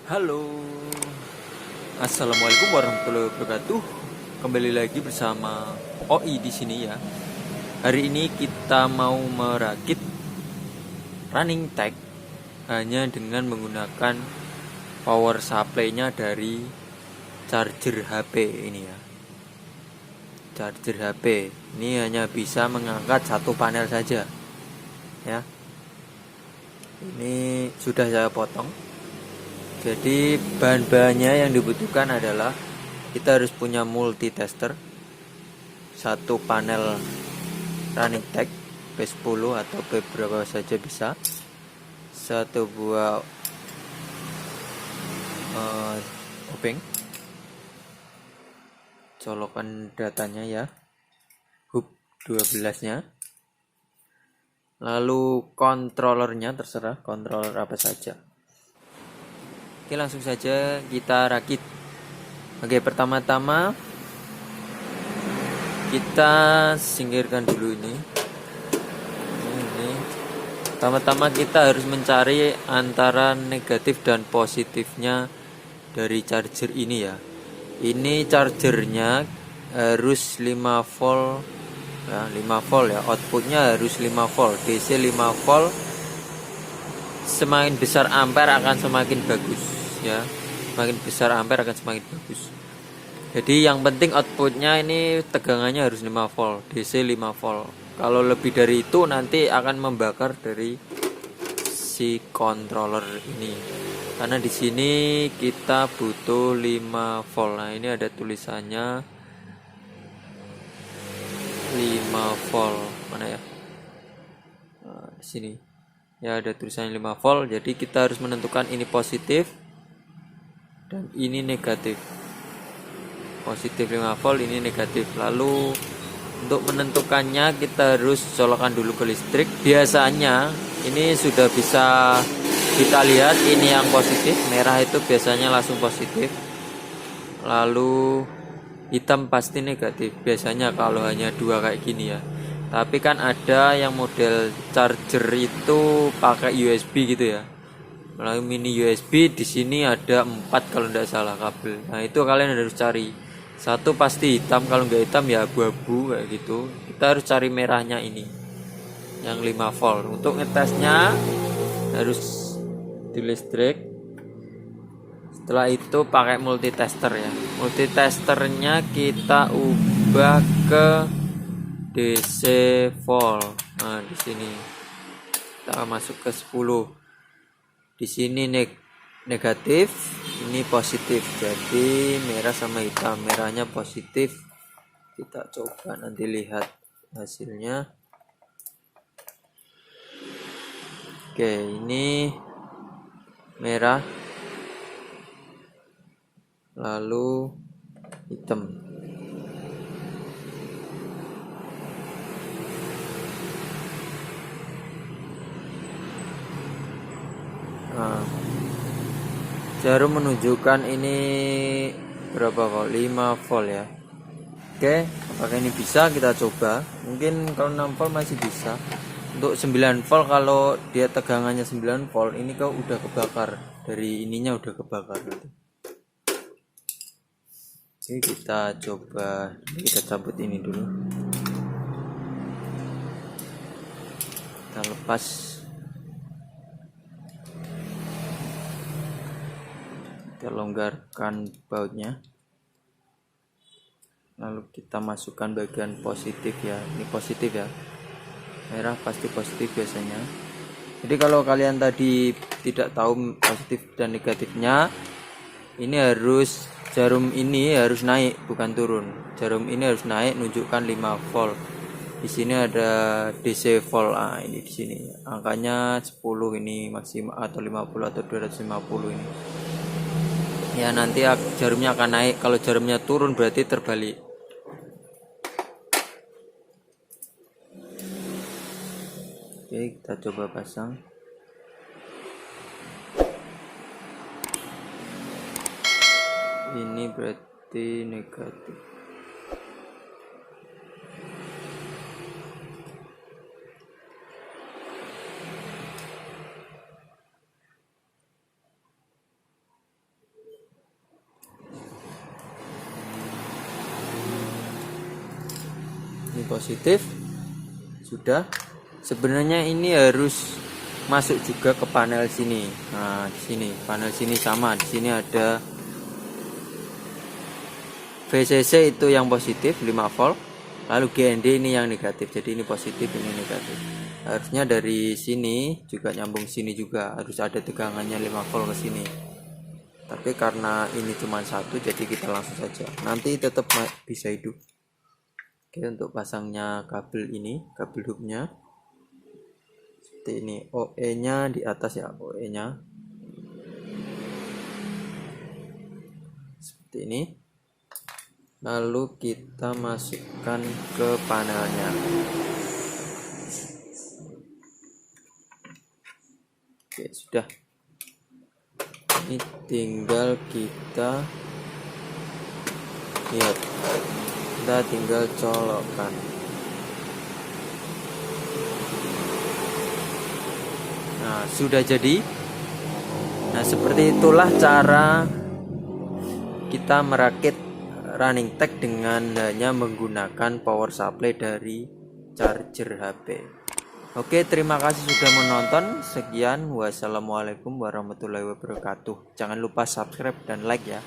Halo, assalamualaikum warahmatullahi wabarakatuh. Kembali lagi bersama OI di sini ya. Hari ini kita mau merakit running tag hanya dengan menggunakan power supply-nya dari charger HP ini ya. Charger HP ini hanya bisa mengangkat satu panel saja ya. Ini sudah saya potong. Jadi bahan-bahannya yang dibutuhkan adalah kita harus punya multitester, satu panel running tag P10 atau P berapa saja bisa, satu buah obeng, colokan datanya ya, hub 12 nya, lalu controllernya terserah controller apa saja. Oke, langsung saja kita rakit. Oke, pertama-tama kita singkirkan dulu ini. Pertama-tama kita harus mencari antara negatif dan positifnya dari charger ini ya. Ini chargernya harus 5 volt ya, 5 volt ya. Outputnya harus 5 volt, DC 5 volt. Semakin besar ampere akan semakin bagus ya, semakin besar ampere akan semakin bagus. Jadi yang penting outputnya ini tegangannya harus 5 volt, DC 5 volt. Kalau lebih dari itu nanti akan membakar dari si controller ini. Karena di sini kita butuh 5 volt. Nah, ini ada tulisannya 5 volt. Mana ya? Nah, di sini. Ya, ada tulisannya 5 volt. Jadi kita harus menentukan ini positif dan ini negatif. Positif 5 volt, ini negatif. Lalu untuk menentukannya kita harus colokan dulu ke listrik. Biasanya ini sudah bisa kita lihat, ini yang positif, merah itu biasanya langsung positif. Lalu hitam pasti negatif. Biasanya kalau hanya dua kayak gini ya. Tapi kan ada yang model charger itu pakai USB gitu ya. Lalu mini USB, di sini ada 4 kalau tidak salah kabel. Nah, itu kalian harus cari. Satu pasti hitam, kalau nggak hitam ya abu-abu kayak gitu. Kita harus cari merahnya ini, yang 5 volt. Untuk ngetesnya harus di listrik. Setelah itu pakai multitester ya. Multitesternya kita ubah ke DC volt. Nah, di sini kita masuk ke 10. Di sini negatif, ini positif. Jadi merah sama hitam, merahnya positif. Kita coba nanti lihat hasilnya. Oke, ini merah, lalu hitam. Nah, jarum menunjukkan ini berapa volt? 5 volt ya. Oke, apakah ini bisa? Kita coba. Mungkin kalau 6 volt masih bisa. Untuk 9 volt, kalau dia tegangannya 9 volt, ini kau udah kebakar. Dari ininya udah kebakar. Oke, kita coba. Kita cabut ini dulu. Kita lepas. Kita longgarkan bautnya. Lalu kita masukkan bagian positif ya. Ini positif ya. Merah pasti positif biasanya. Jadi kalau kalian tadi tidak tahu positif dan negatifnya, ini harus jarum ini harus naik bukan turun. Jarum ini harus naik, nunjukkan 5 volt. Di sini ada DC volt. Nah, ini di sini. Angkanya 10 ini maksimal, atau 50 atau 250 ini. Ya, nanti jarumnya akan naik. Kalau jarumnya turun berarti terbalik. Oke, kita coba pasang. Ini berarti negatif. positif. Sudah. Sebenarnya ini harus masuk juga ke panel sini. Nah, di sini panel sini sama. Di sini ada VCC itu yang positif 5 volt, lalu GND ini yang negatif. Jadi ini positif, ini negatif. Harusnya dari sini juga nyambung sini juga, harus ada tegangannya 5 volt ke sini. Tapi karena ini cuma satu, jadi kita langsung saja. Nanti tetap bisa hidup. Oke, untuk pasangnya kabel ini, kabel hubnya seperti ini. OE nya di atas ya, OE nya seperti ini. Lalu kita masukkan ke panelnya. Oke, sudah. Ini tinggal kita lihat. Kita tinggal colokkan. Nah, sudah jadi. Nah, seperti itulah cara kita merakit running tag dengan hanya menggunakan power supply dari charger HP. Oke, terima kasih sudah menonton. Sekian, wassalamualaikum warahmatullahi wabarakatuh. Jangan lupa subscribe dan like ya.